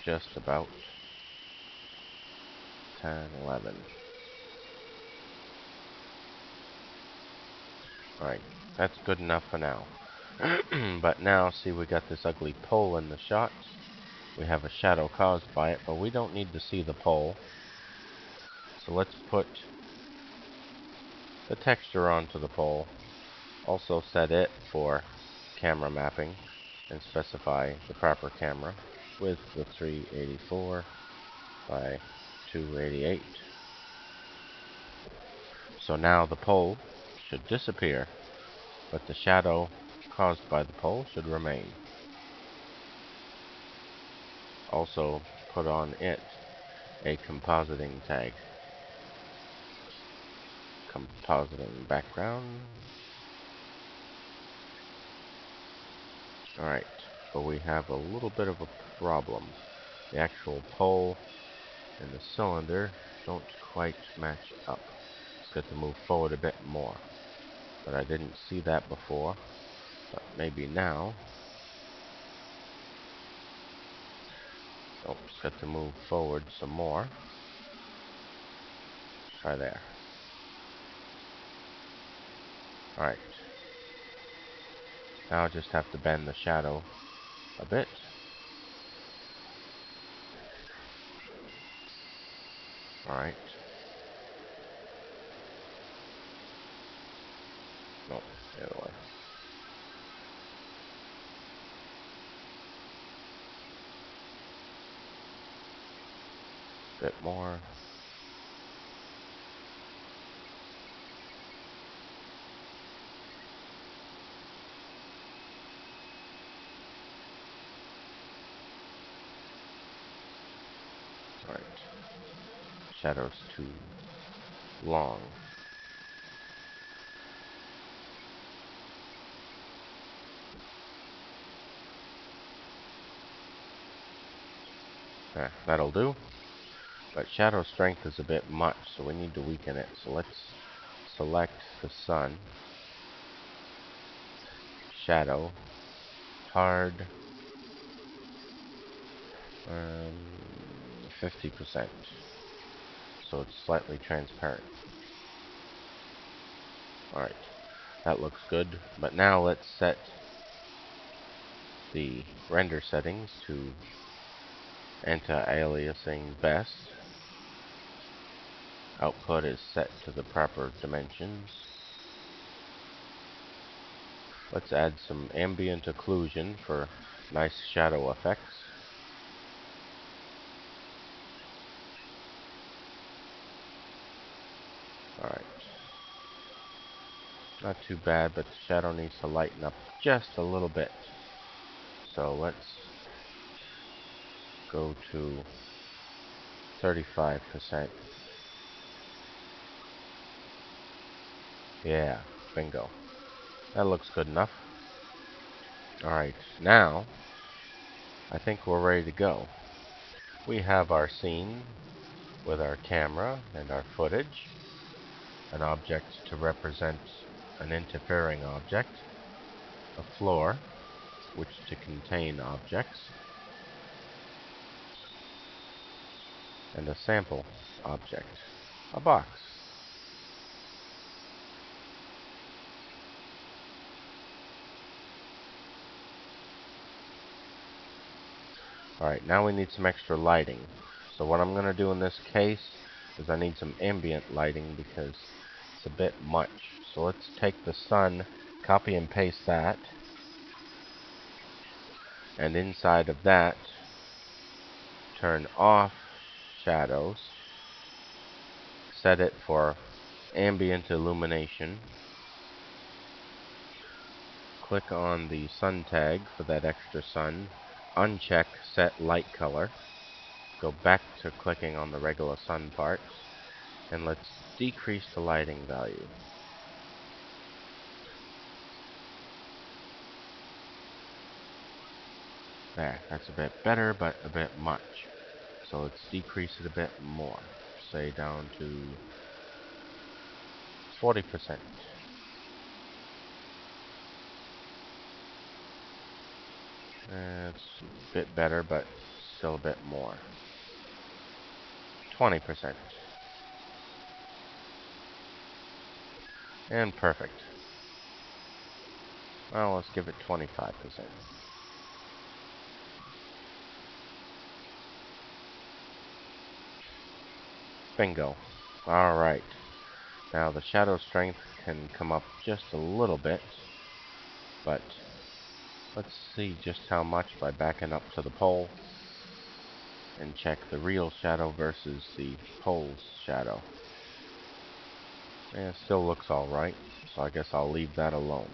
Just about 10, 11. Alright, that's good enough for now. But now, see, we got this ugly pole in the shot. We have a shadow caused by it, but we don't need to see the pole. So let's put the texture onto the pole. Also set it for camera mapping and specify the proper camera with the 384 by 288. So now the pole should disappear, but the shadow caused by the pole should remain. Also put on it a compositing tag. Compositing background. Alright, but we have a little bit of a problem. The actual pole and the cylinder don't quite match up. It's got to move forward a bit more. But I didn't see that before. But maybe now. Oh, it's got to move forward some more. Try there. Alright. Now I just have to bend the shadow a bit. Alright. No, the other way. Bit more. Alright. Shadow's too long. There, that'll do. But shadow strength is a bit much, so we need to weaken it. So let's select the sun. Shadow. Hard. 50%. So it's slightly transparent. Alright. That looks good. But now let's set the render settings to anti-aliasing best. Output is set to the proper dimensions. Let's add some ambient occlusion for nice shadow effects. Alright. Not too bad, but the shadow needs to lighten up just a little bit. So let's go to 35%. Yeah, bingo. That looks good enough. Alright, now I think we're ready to go. We have our scene with our camera and our footage, an object to represent an interfering object, a floor which to contain objects, and a sample object, a box. Alright, now we need some extra lighting. So what I'm going to do in this case is I need some ambient lighting because it's a bit much. So let's take the sun, copy and paste that, and inside of that turn off shadows, set it for ambient illumination, click on the sun tag for that extra sun, uncheck set light color, go back to clicking on the regular sun part, and let's decrease the lighting value. There, that's a bit better, but a bit much. So let's decrease it a bit more. Say down to 40%. It's a bit better, but still a bit more. 20%. And perfect. Well, let's give it 25%. Bingo. Alright. Now the shadow strength can come up just a little bit, but let's see just how much by backing up to the pole and check the real shadow versus the pole's shadow. And it still looks alright, so I guess I'll leave that alone.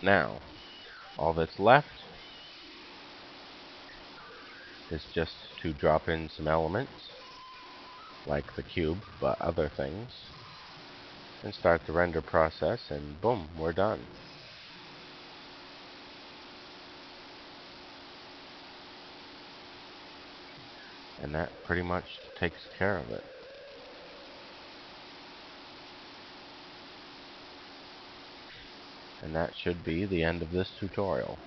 Now, all that's left is just to drop in some elements, like the cube, but other things, and start the render process, and boom, we're done. And that pretty much takes care of it. And that should be the end of this tutorial.